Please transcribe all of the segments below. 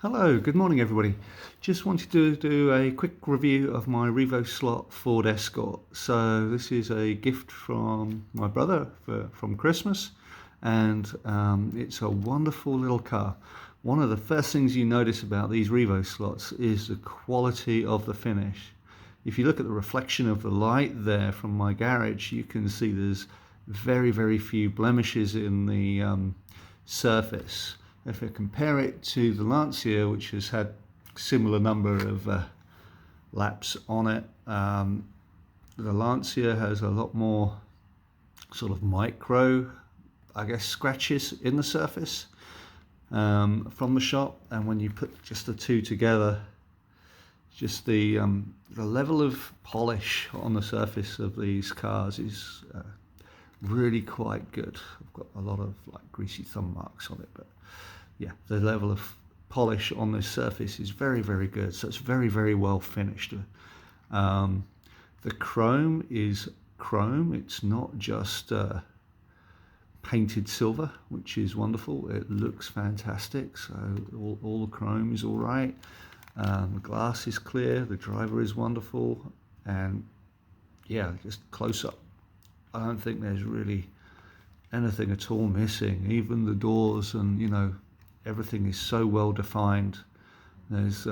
Hello, good morning everybody. Just wanted to do a quick review of my Revoslot Ford Escort. So this is a gift from my brother from Christmas, and it's a wonderful little car. One of the first things you notice about these Revoslots is the quality of the finish. If you look at the reflection of the light there from my garage, you can see there's very few blemishes in the surface. If I compare it to the Lancia, which has had similar number of laps on it, the Lancia has a lot more sort of micro, I guess, scratches in the surface from the shop. And when you put just the two together, just the level of polish on the surface of these cars is really quite good. I've got a lot of like greasy thumb marks on it, but yeah, the level of polish on this surface is very good. So it's very well finished. The chrome is chrome. It's not just painted silver, which is wonderful. It looks fantastic. So all the chrome is all right. The glass is clear. The driver is wonderful, and yeah, just close up, I don't think there's really anything at all missing. Even the doors and everything is so well defined. There's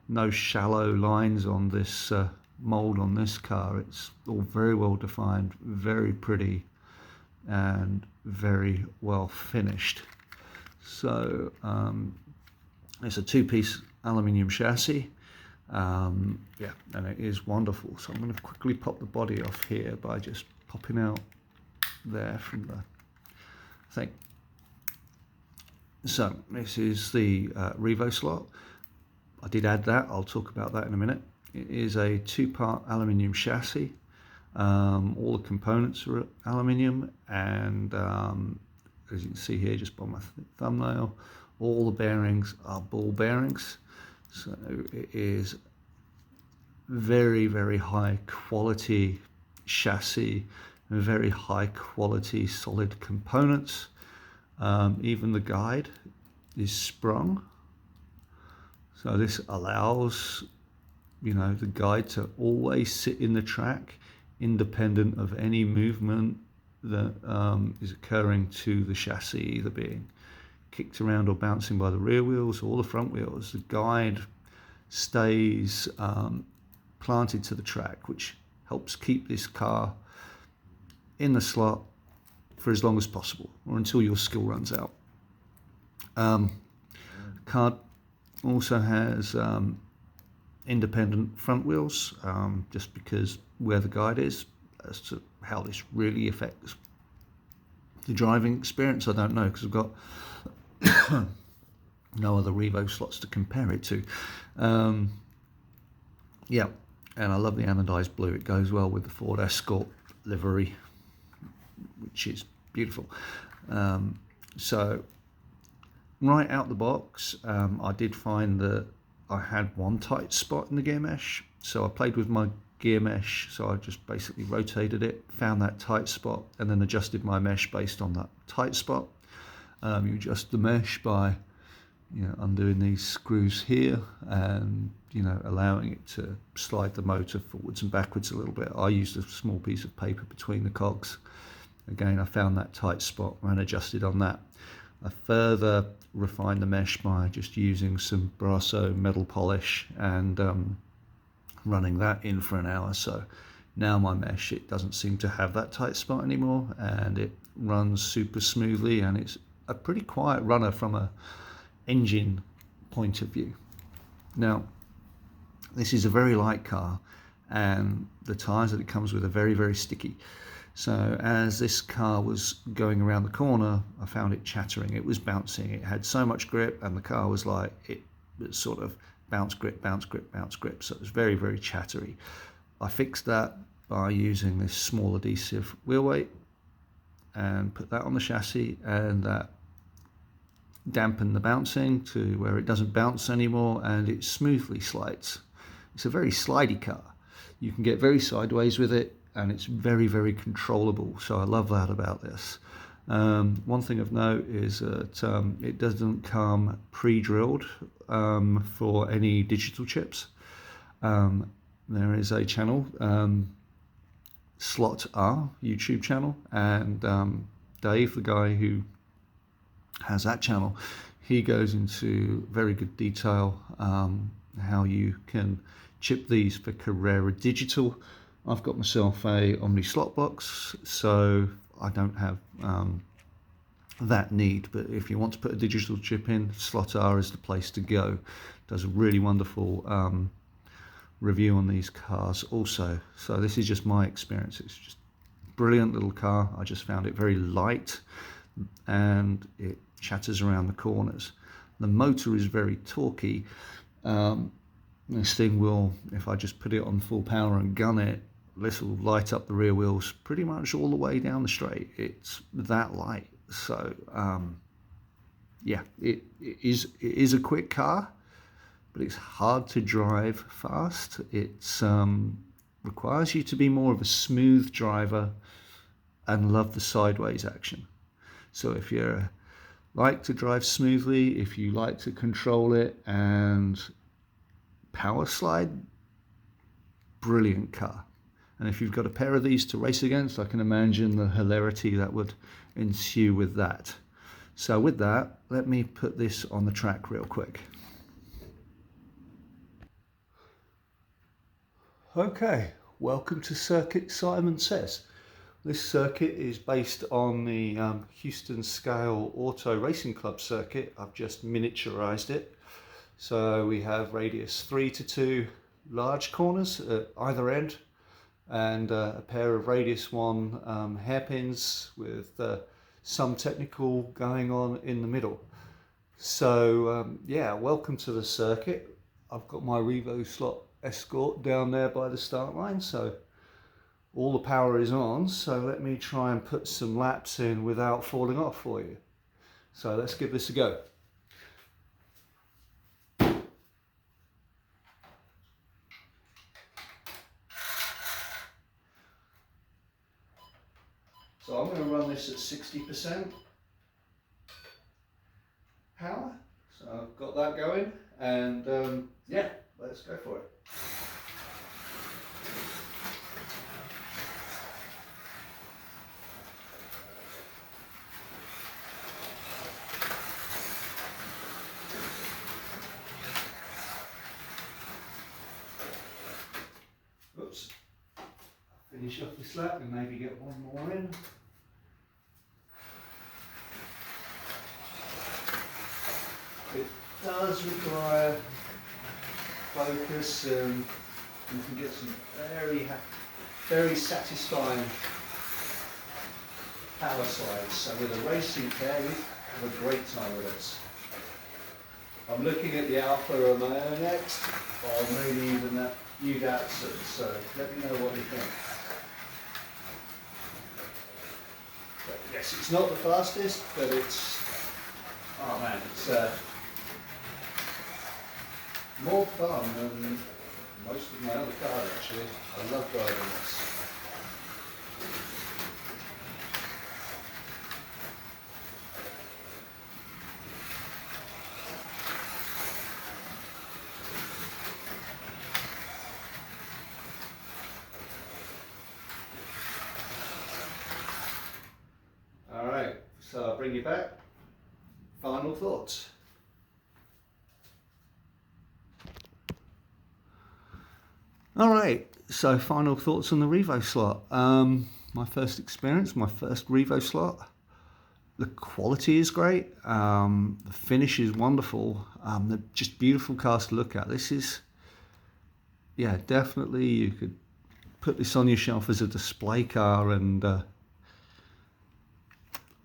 no shallow lines on this mold on this car. It's all very well defined, very pretty, and very well finished. So it's a two-piece aluminium chassis. Yeah, and it is wonderful. So I'm going to quickly pop the body off here by just popping out there from the thing. So this is the Revoslot. I did add that. I'll talk about that in a minute. It is a two-part aluminium chassis. All the components are aluminium, and as you can see here, just by my thumbnail, all the bearings are ball bearings. So it is very high quality chassis, very high quality solid components. Even the guide is sprung, so this allows the guide to always sit in the track independent of any movement that is occurring to the chassis, either being kicked around or bouncing by the rear wheels or the front wheels. The guide stays planted to the track, which helps keep this car in the slot for as long as possible, or until your skill runs out. Car also has independent front wheels, just because where the guide is, as to how this really affects the driving experience, I don't know, because I've got no other Revoslots to compare it to. Yeah, and I love the anodized blue. It goes well with the Ford Escort livery, which is beautiful. So right out the box, I did find that I had one tight spot in the gear mesh, so I played with my gear mesh. So I just basically rotated it, found that tight spot, and then adjusted my mesh based on that tight spot. You adjust the mesh by undoing these screws here and allowing it to slide the motor forwards and backwards a little bit. I used a small piece of paper between the cogs. Again, I found that tight spot and adjusted on that. I further refined the mesh by just using some Brasso metal polish and running that in for an hour. So now my mesh, it doesn't seem to have that tight spot anymore, and it runs super smoothly, and it's a pretty quiet runner from a engine point of view. Now, this is a very light car, and the tires that it comes with are very sticky. So as this car was going around the corner, I found it chattering. It was bouncing. It had so much grip, and the car was like, it was sort of bounce grip. So it was very chattery. I fixed that by using this small adhesive wheel weight and put that on the chassis, and that dampened the bouncing to where it doesn't bounce anymore, and it smoothly slides. It's a very slidey car. You can get very sideways with it, and it's very controllable. So I love that about this. One thing of note is that it doesn't come pre-drilled for any digital chips. There is a channel, Slot R YouTube channel, and Dave, the guy who has that channel, he goes into very good detail how you can chip these for Carrera Digital. I've got myself a Omni slot box, so I don't have that need, but if you want to put a digital chip in, Slot R is the place to go. Does a really wonderful review on these cars also. So this is just my experience. It's just a brilliant little car. I just found it very light and it chatters around the corners. The motor is very torquey. This thing will, if I just put it on full power and gun it, this will light up the rear wheels pretty much all the way down the straight. It's that light. So yeah, it is a quick car, but it's hard to drive fast. It requires you to be more of a smooth driver and love the sideways action. So if you like to drive smoothly, if you like to control it and power slide, brilliant car. And if you've got a pair of these to race against, I can imagine the hilarity that would ensue with that. So with that, let me put this on the track real quick. Okay, welcome to Circuit Simon Says. This circuit is based on the Houston Scale Auto Racing Club circuit. I've just miniaturized it. So we have radius 3 to 2 large corners at either end, and a pair of radius 1 hairpins with some technical going on in the middle. So yeah, welcome to the circuit. I've got my Revoslot Escort down there by the start line, so all the power is on. So let me try and put some laps in without falling off for you. So let's give this a go. So I'm going to run this at 60% power. So I've got that going, and yeah, let's go for it. Oops. Finish off this lap and maybe get one more in. It does require focus, and you can get some very satisfying power slides. So with a racing car, you have a great time with this. I'm looking at the Alpha Romeo next, or maybe even that new Datsun, so let me know what you think. But yes, it's not the fastest, but it's, oh man, it's more fun than most of my other cars actually. I love driving this. Alright, so I'll bring you back. Final thoughts. Alright, so final thoughts on the Revoslot. My first experience, my first Revoslot. The quality is great, the finish is wonderful, they're just beautiful cars to look at. This is, yeah, definitely you could put this on your shelf as a display car, and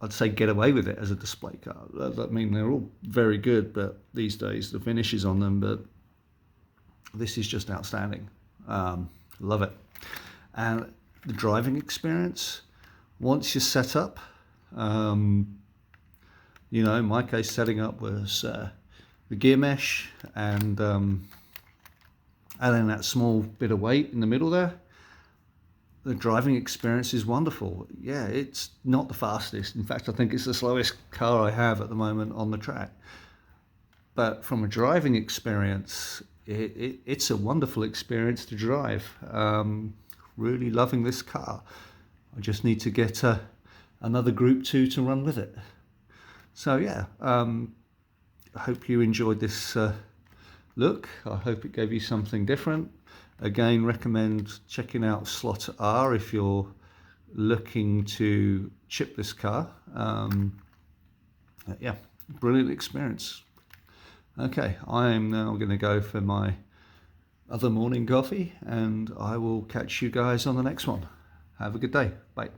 I'd say get away with it as a display car. I mean, they're all very good, but these days the finishes on them, but this is just outstanding. Love it. And the driving experience, once you're set up, you know, in my case, setting up was the gear mesh and adding that small bit of weight in the middle there. the driving experience is wonderful. Yeah, it's not the fastest. In fact, I think it's the slowest car I have at the moment on the track. But from a driving experience, it's a wonderful experience to drive. Really loving this car. I just need to get another Group 2 to run with it. So yeah, I hope you enjoyed this look. I hope it gave you something different. Again, recommend checking out Slot R if you're looking to chip this car. Yeah, brilliant experience. Okay, I am now going to go for my other morning coffee, and I will catch you guys on the next one. Have a good day. Bye.